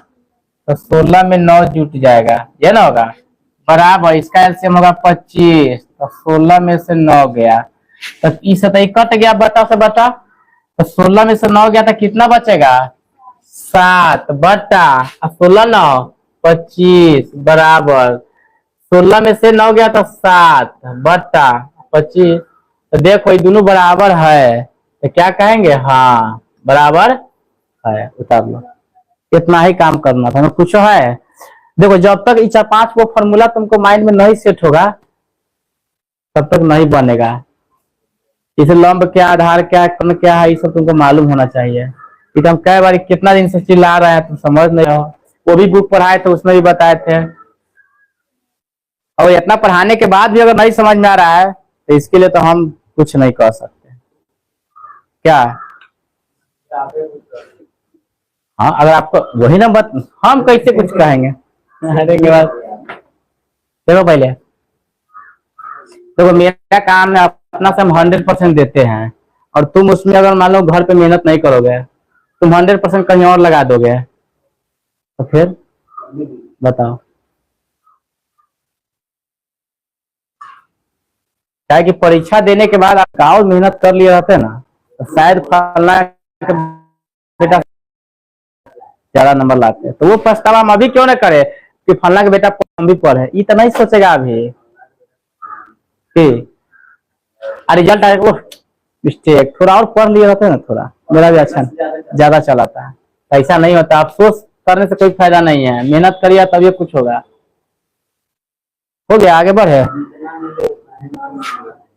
तो 16 में 9 जुट जाएगा, ये ना होगा बराबर इसका एलसीएम होगा 25, तो 16 में से 9 गया तो इस कट गया बटा से बटा, तो 16 में से 9 गया तो कितना बचेगा 7 बटा 16 9 25 बराबर 16 में से 9 गया तो 7 बटा 25। तो देखो ये दोनों बराबर है तो क्या कहेंगे हाँ बराबर है, उतार लो। इतना ही काम करना था, कुछ है। देखो जब तक इस 5 को फॉर्मूला तुमको माइंड में नहीं सेट होगा तब तक नहीं बनेगा। इस लंब क्या, आधार क्या, कोण क्या है, ये सब तुमको मालूम होना चाहिए। ये तो हम कई बार कितना दिन से चिल्ला रहे हैं, तुम समझ नहीं हो। वो भी बुक पढ़ाए थे, उसमें भी बताए थे। और इतना पढ़ाने के बाद भी अगर नहीं समझ में आ रहा है तो इसके लिए तो हम कुछ नहीं कर सकते। क्या? हाँ, अगर आपको वही ना हम कैसे कुछ कहेंगे। अरे के बाद देखो, पहले देखो, मेरा काम है अपना से हम 100% देते हैं, और तुम उसमें अगर मान लो घर पे मेहनत नहीं करोगे, तुम 100% कहीं और लगा दोगे, तो फिर बताओ। क्या है कि परीक्षा देने के बाद आप और मेहनत कर लिए रहते ना, तो शायद फलना के बेटा ज्यादा नंबर लाते। तो वो पछतावा हम अभी क्यों ना करे कि फलना के बेटा कम भी पढ़े, ये तो नहीं सोचेगा अभी कि रिजल्ट आए वो मिस्टेक, थोड़ा और पढ़ लिए रहते ना, थोड़ा मेरा भी अच्छा ज्यादा चलाता है। ऐसा नहीं होता, अफसोस करने से कोई फायदा नहीं है, मेहनत करिए तभी कुछ होगा। हो गया, आगे बढ़े।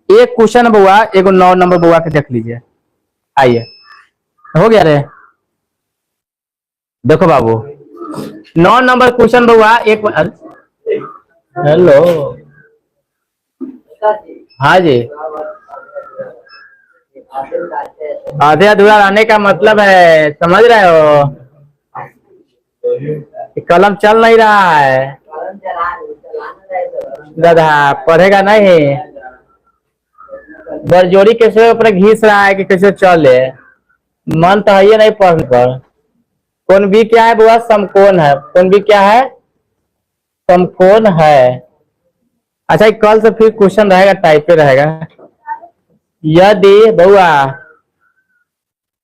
एक क्वेश्चन बुआ, एक 9 नंबर बुआ के देख लीजिए। आइए, हो गया रे। देखो बाबू, 9 नंबर क्वेश्चन बुआ। एक हेलो, हाँ जी। आधे अधूरा रहने का मतलब है, समझ रहे हो, कलम चल नहीं रहा है, दादा पढ़ेगा नहीं, बरजोरी कैसे ऊपर घीस रहा है कि कैसे चले, मन तो है नहीं पढ़ने पर। कौन भी क्या है बुआ? समकोण है। कौन भी क्या है? समकोण है। अच्छा, कल से फिर क्वेश्चन रहेगा, टाइप पे रहेगा। यदि बुआ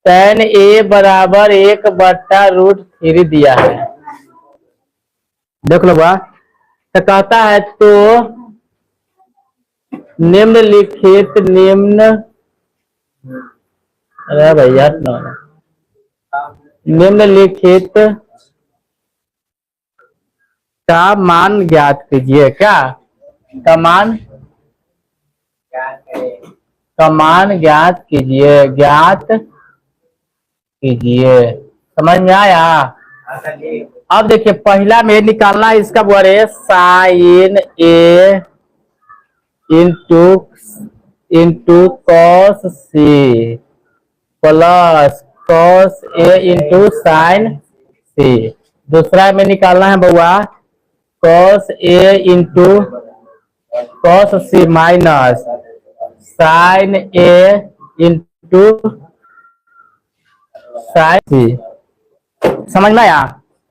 tan a बराबर 1/√3 दिया है, देख लो बुआ, तो कहता है तो निम्नलिखित अरे भैया निम्नलिखित का मान ज्ञात कीजिए। क्या का मान? का मान ज्ञात कीजिए, ज्ञात कीजिए। समझ में आया? अब देखिए, पहला में निकालना है इसका बोले sine A into cos C plus cos A into sine C. दूसरा में निकालना है बउआ cos A into cos C minus sine A into sine C. समझ में आया?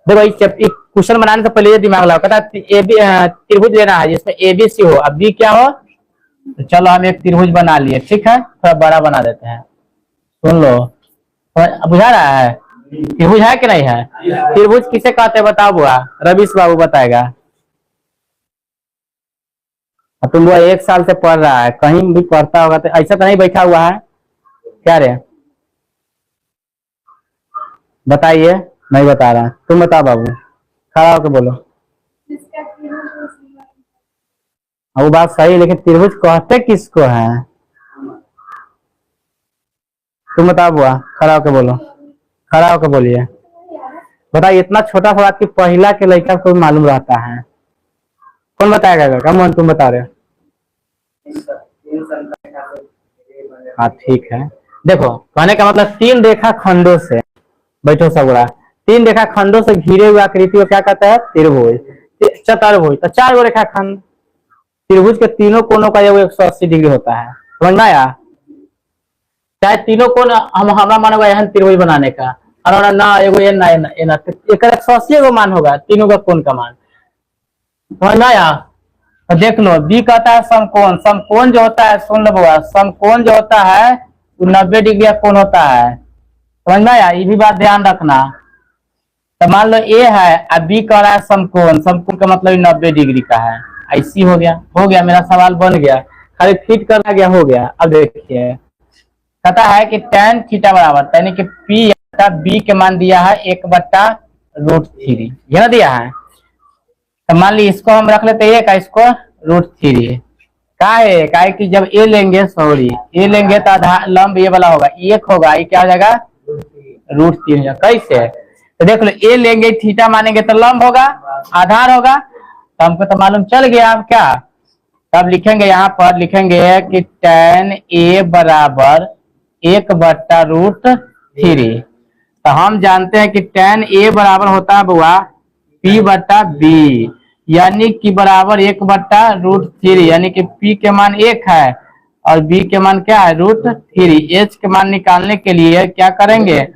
देखो, इस क्वेश्चन बनाने से पहले ये दिमाग लगाओ, कहता है त्रिभुज लेना है जिसमें ए बी सी हो, अब बी क्या हो। तो चलो हम एक त्रिभुज बना लिए, ठीक है, थोड़ा बड़ा बना देते हैं। सुन लो, बुझा रहा है? त्रिभुज है कि नहीं है? त्रिभुज किसे कहते हैं बताओ बुआ? रवीश बाबू बताएगा। तुम वो 1 साल से पढ़ रहा है, कहीं भी पढ़ता होगा तो ऐसा तो नहीं बैठा हुआ है क्या रे? बताइए। नहीं बता रहा, तुम बताओ बाबू, खड़ा होकर बोलो। वो बात सही, लेकिन त्रिभुज कहते किसको है? तुम बताओ बुआ, खड़ा होकर बोलो, खड़ा होकर बोलिए। बताइए, इतना छोटा सा बात की पहला के लड़का को मालूम रहता है? कौन बताएगा? कम तुम बता रहे हो। हाँ ठीक है, देखो कहने का मतलब 3 रेखा खंडों से, बैठो सबड़ा, 3 रेखा खंडों से घिरे हुए आकृति को क्या कहता है? त्रिभुज। चतुर्भुज तो 4 गो रेखा खंड, त्रिभुज के तीनों कोनों का 180 डिग्री होता है। समझ में आया? चाहे तीनों कोण हम हमारा मान होगा एहन त्रिभुज बनाने का, और ना एगो एन ना एन एन 180 गो मान होगा तीनों का कोण का मान। समझ में आया? तो देख लो, बी कहता है समकोण। समकोण जो होता है, सुन लो बुआ, समकोण जो होता है वो 90 डिग्री का कोण होता है। समझ में आया? ये भी बात ध्यान रखना। तो मान लो ए है और बी कह रहा है समकोण, समकोण का मतलब 90 डिग्री का है। ऐसी हो गया, मेरा सवाल बन गया, खाली फिट करना गया, हो गया। अब देखिए, कहता है कि tan थीटा बराबर, यानी कि पी या बी के मान दिया है 1/√3, ये ना दिया है। तो मान ली इसको हम रख लेते हैं, इसको √3। का है कि जब ए लेंगे, सॉरी ए लेंगे तो आधार लंब ये वाला होगा, एक होगा, ये क्या हो जाएगा √3। कैसे तो देख लो, ए लेंगे थीटा मानेंगे तो लंब होगा, आधार होगा, तो हमको तो मालूम चल गया। अब क्या, तब लिखेंगे यहाँ पर लिखेंगे कि tan ए बराबर 1/√3। तो हम जानते हैं कि tan ए बराबर होता है बुआ P/B, यानी कि बराबर 1/√3, यानी कि P के मान 1 है और B के मान क्या है √3। H के मान निकालने के लिए क्या करेंगे,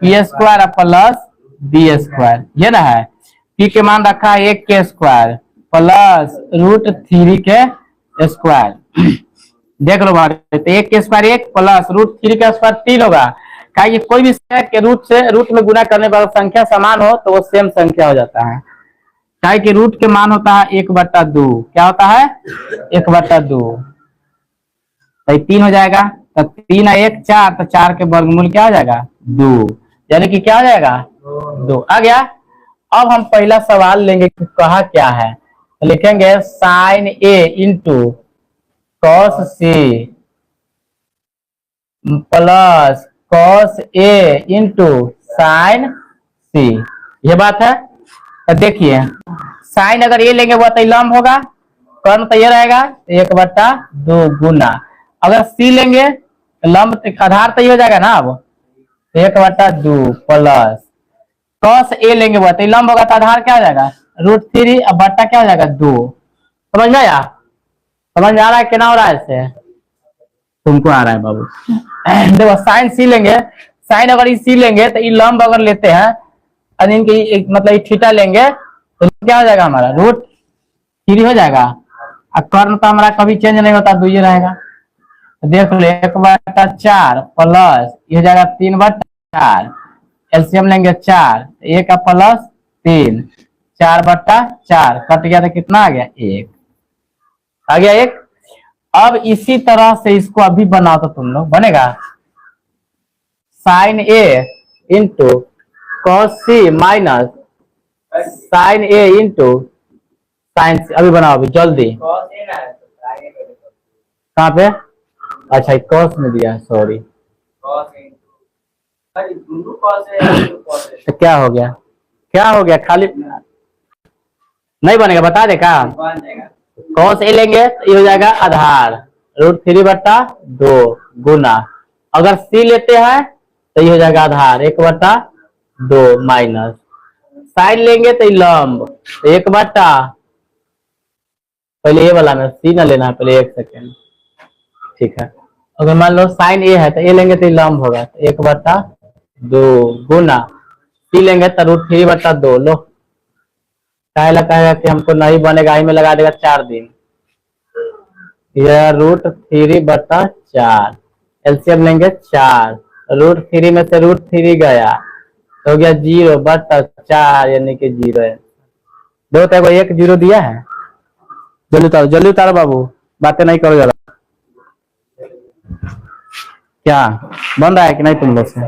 P² प्लस B², ये ना है। P के मान रखा है 1² प्लस √3 के स्क्वायर। देख लो भाई, तो 1² 1 प्लस √3 का स्क्वायर 3 होगा। क्या कोई भी के रूट में गुना करने पर संख्या समान हो तो वो सेम संख्या हो जाता है। क्या कि रूट के मान होता है 1/2, क्या होता है 1/2, तो 3 हो जाएगा। तो 3 और 1 4, तो 4 के वर्गमूल क्या हो जाएगा 2, यानी कि क्या हो जाएगा 2 आ गया। अब हम पहला सवाल लेंगे कि कहा क्या है, तो लिखेंगे sin A into cos C plus cos A into sin C, ये बात है। तो देखिए साइन अगर ये लेंगे वो तो लंब होगा, कर्म तो ये रहेगा 1/2 गुना, अगर सी लेंगे लंब आधार तो ये हो जाएगा ना, अब 1/2 प्लस cos ए लेंगे वो तो लंब होगा, तो आधार क्या हो जाएगा √3 अब बट्टा क्या हो जाएगा 2। समझ में आया, समझ में आ रहा है कि ना हो रहा है, इससे तुमको आ रहा है बाबू। देखो साइन सी लेंगे, साइन अगर सी लेंगे तो ये लंब अगर लेते हैं और इनकी मतलब थीटा लेंगे तो क्या हो जाएगा हमारा √3 हो जाएगा, और कर्म तो हमारा कभी चेंज नहीं होता, 2 ही रहेगा। तो देख लो 1/4 प्लस ये हो जाएगा 3/4, एलसीएम लेंगे 4, 1 प्लस 3, 4/4 कट गया तो कितना आ गया 1, आ गया 1। अब इसी तरह से इसको अभी बनाओ तो तुम लोग बनेगा sin A into cos C minus sin A into sin C, अभी बनाओ अभी जल्दी। कहाँ पे, अच्छा cos में दिया है, सॉरी। तो क्या हो गया, क्या हो गया, खाली नहीं बनेगा, बता दे का cos A लेंगे तो ये हो जाएगा आधार √3/2 गुना, अगर C लेते हैं तो ये हो जाएगा आधार 1/2 माइनस, साइन लेंगे तो लंब 1/, पहले ये वाला में सी ना लेना है, पहले 1 सेकेंड, ठीक है। अगर मान लो साइन ए है तो ए लेंगे तो लंब होगा, तो 1/2 गुना सी लेंगे तो √3/2। लो क्या लगाएगा कि हमको नहीं बनेगा, आई में लगा देगा 4 दिन, √3/4, एलसीएम लेंगे 4, √3 में से √3 गया तो हो गया 0/4, यानी कि 0 है। दो तो 1 0 दिया है, जल्दी उतारो बाबू, बातें नहीं करो जरा। क्या बन रहा है कि नहीं तुम लोग से,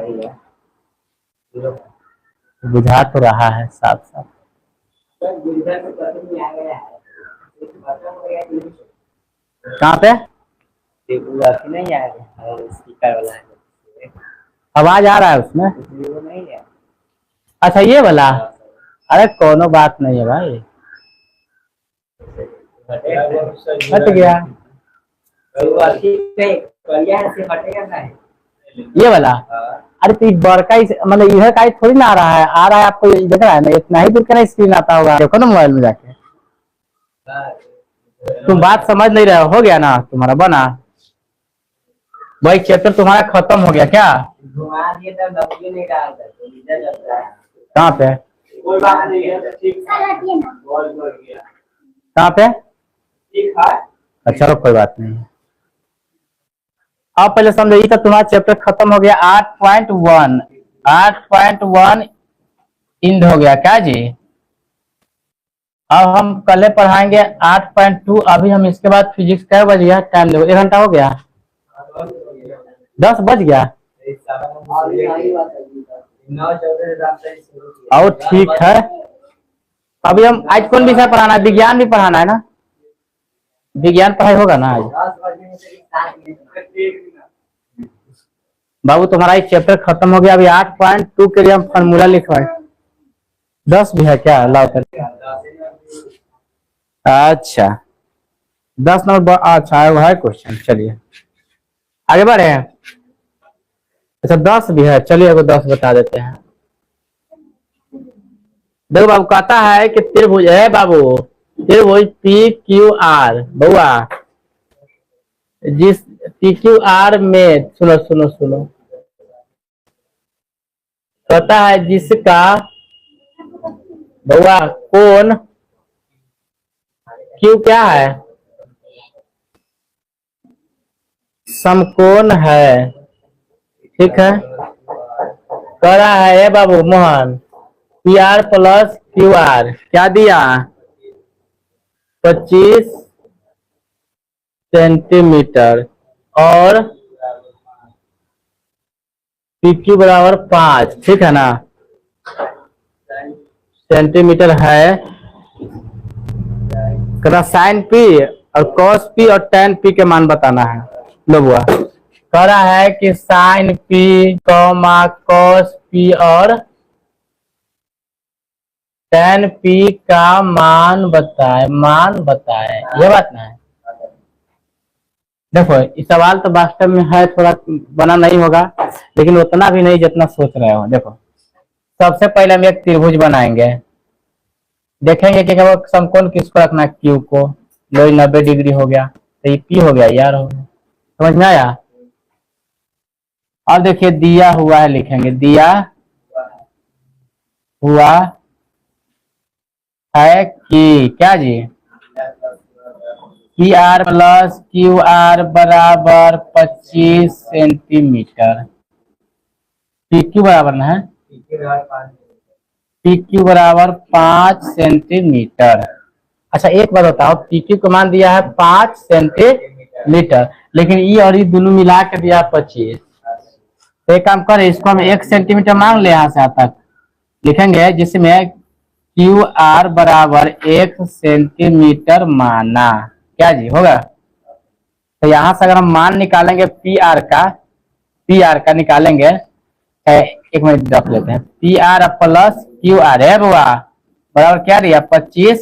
बुझा तो रहा है साफ साफ। कहाँ पे नहीं आ रहा है, आवाज आ रहा है उसमें नहीं है, अच्छा ये वाला, अरे कोनो बात नहीं है भाई, हट गया ये वाला। अरे तो बड़का मतलब यह का थोड़ी ना आ रहा है आपको देख रहा है ना, इतना ही दूर का स्क्रीन आता होगा, देखो ना मोबाइल में जाके। तुम बात समझ नहीं रहे हो गया ना तुम्हारा बना, भाई चैप्टर तुम्हारा खत्म हो गया क्या, कहाँ पे कहाँ पे, अच्छा चलो कोई बात नहीं। अब पहले समझो, तो तुम्हारा चैप्टर खत्म हो गया 8.1 इंड हो गया क्या जी। अब हम कल पढ़ाएंगे 8.2, अभी हम इसके बाद फिजिक्स क्या बज गया, टाइम देखो 1 घंटा हो गया, 10 बज गया, और ठीक है। अभी हम आज कौन विषय पढ़ाना है, विज्ञान भी पढ़ाना है ना, विज्ञान पढ़ाई होगा ना आज? बाबू तुम्हारा एक चैप्टर खत्म हो गया, अभी 8.2 के लिए हम फॉर्मूला लिखवाए। 10 भी है क्या? लाओ कर। अच्छा 10 नंबर अच्छा है, वो है क्वेश्चन। चलिए आगे बढ़े। अच्छा 10 भी है, चलिए अगर 10 बता देते हैं। देखो बाबू कहता है कि त्रिभुज है बाबू, त्रिभुज पी क्यू आर बउआ, जिस पी क्यू आर में सुनो सुनो सुनो, कहता है जिसका बउआ कोण क्यू क्या है? समकोण है। ठीक है, कह रहा है Babu Mohan P R plus Q R क्या दिया? 25 सेंटीमीटर और पी क्यू बराबर 5। ठीक है ना, सेंटीमीटर है। साइन पी और कॉस पी और टेन पी के मान बताना है। लो बुआ कह रहा है कि sine P comma cos P और टेन पी का मान बताए, मान बताए, ये बात ना है। देखो इस सवाल तो वास्तव में है, थोड़ा बना नहीं होगा, लेकिन उतना भी नहीं जितना सोच रहे हो। देखो सबसे पहले हम एक त्रिभुज बनाएंगे, देखेंगे कि वो समकोण किसको रखना है, क्यू को। लो 90 डिग्री हो गया, तो ये पी हो गया यार, हो गया। समझ में आया? अब देखिए दिया हुआ है, लिखेंगे दिया हुआ है कि क्या जी, P R plus Q R बराबर 25 सेंटीमीटर। पी क्यू बराबर ना है, पी क्यू बराबर 5 सेंटीमीटर। अच्छा एक बात बताओ, पी क्यू को मान दिया है 5 सेंटीमीटर, लेकिन ये और ये दोनों मिला के दिया 25। तो एक काम करें, इसको हम 1 सेंटीमीटर मान ले, यहाँ से यहाँ तक लिखेंगे, जिसमें क्यू आर बराबर 1 सेंटीमीटर माना। क्या जी होगा? तो यहां से अगर हम मान निकालेंगे पी आर का निकालेंगे, एक मिनट रख लेते हैं, P R plus Q are है बुआ बराबर क्या दिया? 25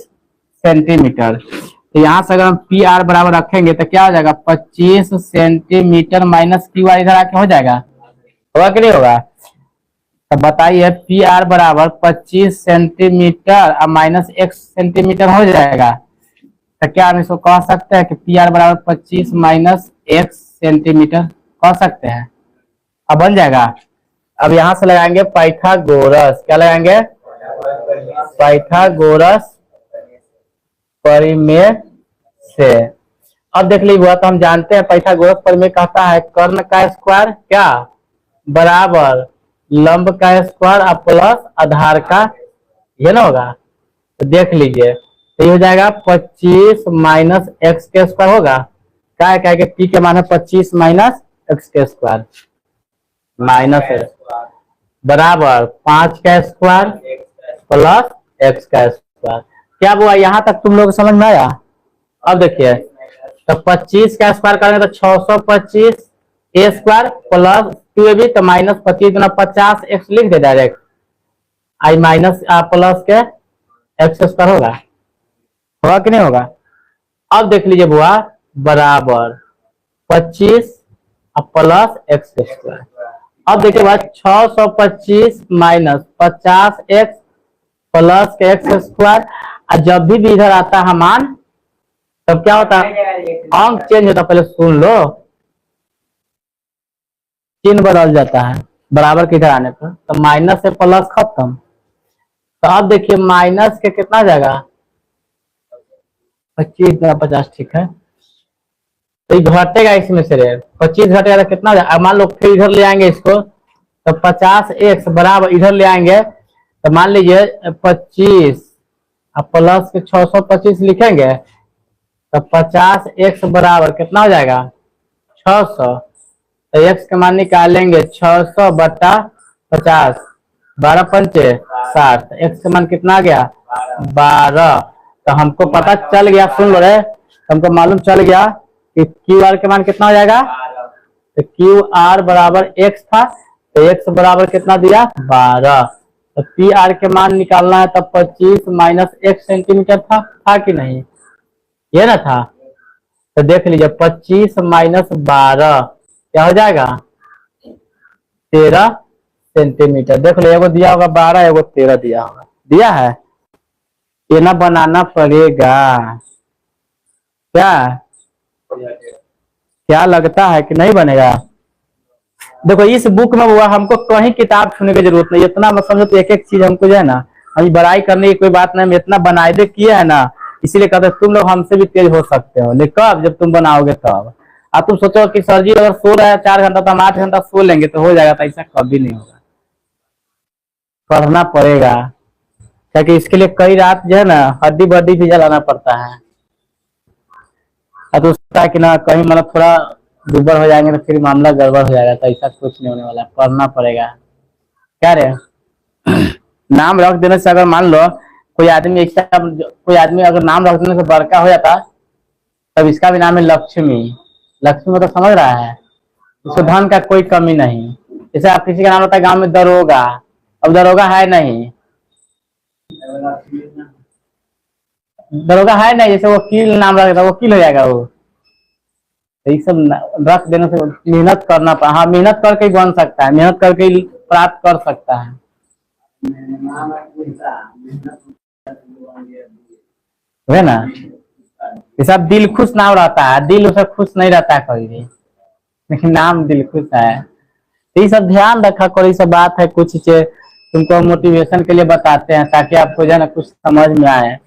सेंटीमीटर। तो यहाँ से अगर हम पी आर बराबर रखेंगे तो क्या हो जाएगा? 25 सेंटीमीटर माइनस क्यू आर इधर आके हो जाएगा, होगा कि नहीं होगा? तो बताइए पी आर बराबर 25 सेंटीमीटर और माइनस 1 सेंटीमीटर हो जाएगा। तो क्या हम इसको कह सकते हैं कि पी आर बराबर 25 माइनस 1 सेंटीमीटर कह सकते हैं? अब बन जाएगा। अब यहां से लगाएंगे पाइथागोरस, क्या लगाएंगे? पाइथागोरस परिमेय से। अब देख लीजिए, तो हम जानते हैं पाइथागोरस परिमेय कहता है कर्ण का स्क्वायर क्या बराबर लंब का स्क्वायर और प्लस आधार का, ये ना होगा? तो देख लीजिए, तो ये हो जाएगा 25 माइनस एक्स के स्क्वायर होगा। क्या है कि पी के मान है 25 माइनस एक्स के स्क्वायर माइनस बराबर 5 का स्क्वायर प्लस एक्स का स्क्वायर। क्या हुआ यहाँ तक तुम लोग समझ में आया? अब देखिए, तो 25 का स्क्वायर करेंगे तो 625 ए स्क्वायर प्लस 2ab, तो माइनस 25 गुना 50 एक्स लिख दे डायरेक्ट, आई माइनस प्लस के एक्स स्क्वायर होगा कि नहीं होगा? अब देख लीजिए बुआ बराबर 25 प्लस एक्स स्क्वायर। अब देखिए बाद 625 माइनस 50 एक्स प्लस के एक्स स्क्वायर, और जब भी इधर आता है मान तब क्या होता है? अंक चेंज होता है। पहले सुन लो, चिन्ह बदल जाता है बराबर के इधर आने पर, तो माइनस से प्लस खत्म। तो अब देखिए माइनस के कितना जाएगा? 25 50, ठीक है। तो घटेगा इसमें से, 25 घटेगा तो कितना जाएगा? मान लो फिर इधर ले आएंगे इसको, तो 50 एक्स बराबर इधर ले आएंगे, तो मान लीजिए 25 प्लस के 625 लिखेंगे, तो 50 एक्स बराबर कितना हो जाएगा? 600। तो एक्स का मान निकालेंगे 600 बटा 50, 12 पंचे 60, तो एक्स का मान कितना आ गया? 12। तो हमको पता चल गया, सुन लो रे, हमको मालूम चल गया कि क्यू आर के मान कितना हो जाएगा। तो क्यू आर बराबर एक्स था, तो एक्स बराबर कितना दिया 12। तो पी आर के मान निकालना है, तब 25 माइनस 1 सेंटीमीटर था कि नहीं, ये ना था। तो देख लीजिए 25 माइनस 12 क्या हो जाएगा 13 सेंटीमीटर। देख लो एगो दिया होगा 12, एगो 13 दिया होगा, दिया है। ये ना बनाना पड़ेगा क्या, क्या लगता है कि नहीं बनेगा। देखो इस बुक में हुआ हमको कहीं किताब छूने की जरूरत नहीं, इतना मत समझो। तो एक एक चीज हमको जो है ना, अभी बड़ाई करने की कोई बात नहीं, इतना बनाए किए है ना, इसीलिए कहते तुम लोग हमसे भी तेज हो सकते हो, लेकिन कब, जब तुम बनाओगे तब। अब तुम सोचो कि सर जी अगर सो रहा है 4 घंटा तो हम 8 घंटा सो लेंगे तो हो जाएगा, तो ऐसा कभी नहीं होगा, पढ़ना पड़ेगा। क्योंकि इसके लिए कई रात जो है ना हड्डी बड्डी भी जलाना पड़ता है। तो उसका कि ना कहीं मतलब थोड़ा दुर्बल हो जाएंगे तो फिर मामला गड़बड़ हो जाएगा, तो ऐसा कुछ नहीं होने वाला, पढ़ना पड़ेगा। क्या रे नाम रख देने से, अगर मान लो कोई आदमी अगर नाम रख देने से बड़का हो जाता, तब इसका भी नाम है लक्ष्मी। लक्ष्मी मतलब समझ रहा है, इसको धन का कोई कमी नहीं। जैसे आप किसी का नाम होता है गांव में दरोगा, अब दरोगा है नहीं, दरोगा है नहीं, जैसे वकील नाम रख देता वकील हो जाएगा वो। तो ये सब रख देने से मेहनत करना पड़ा, हाँ मेहनत करके ही बन सकता है, मेहनत करके ही प्राप्त कर सकता है। है ना, ये सब दिल खुश नाम रहता है, दिल उसे खुश नहीं रहता है कभी भी, लेकिन नाम दिल खुश है। तो ये सब ध्यान रखा करो, ये सब बात है, कुछ चीजें तुमको मोटिवेशन के लिए बताते हैं ताकि आपको जो है ना कुछ समझ में आए।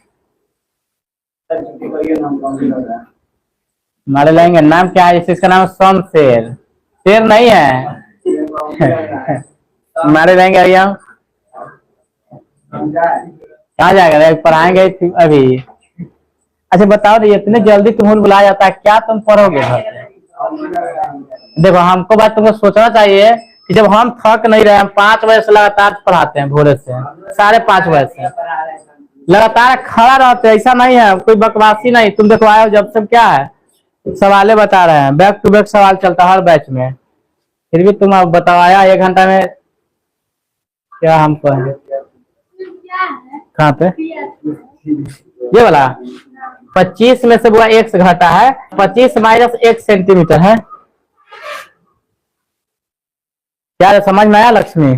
मारे लाएंगे नाम क्या है, जैसे इसका नाम है शमशेर, शेर नहीं है मारे लाएंगे भैया, कहाँ जाएगा पढ़ाएंगे अभी। अच्छा बताओ तो इतने जल्दी तुम्हें बुलाया जाता है, क्या तुम पढ़ोगे घर पे। देखो हमको बात तुमको सोचना चाहिए कि जब हम थक नहीं रहे, हम 5 बजे से लगातार पढ़ाते हैं, भोरे से 5:30 बजे से लगातार खड़ा रहते हैं, ऐसा नहीं है कोई बकवासी नहीं। तुम देखो आए हो जब से क्या है सवाले बता रहे हैं, बैक टू बैक सवाल चलता है हर बैच में, फिर भी तुम बताया 1 घंटा में क्या हम पढ़े। कहाँ पे ये वाला 25 में से बुआ 1 से घटा है, 25 माइनस 1 सेंटीमीटर है। क्या समझ में आया लक्ष्मी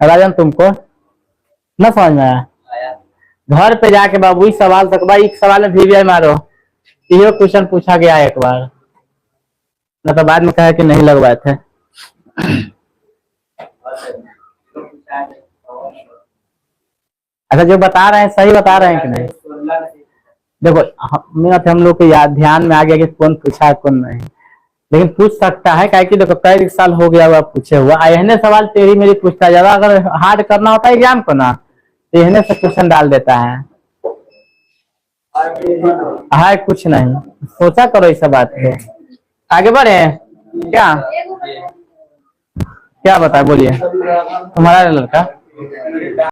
राजन, तुमको न समझ में आया। घर पे जाके बाबू इस सवाल तक, भाई एक सवाल में वीवीआई मारो, ये क्वेश्चन पूछा गया एक बार, न तो बाद में कहा कि नहीं लगवाए थे। अच्छा जो बता रहे हैं सही बता रहे हैं कि नहीं। देखो हम लोग को याद ध्यान में आ गया कि कौन पूछा है कौन नहीं, लेकिन पूछ सकता है, क्या कि देखो कई साल हो गया हुआ पूछे हुआ, एहने सवाल तेरी मेरी पूछता ज्यादा, अगर हार्ड करना होता है एग्जाम को ना तो एहने से क्वेश्चन डाल देता है। है कुछ नहीं, सोचा करो इस बात पे, आगे बढ़े। क्या क्या बताए बोलिए तुम्हारा लड़का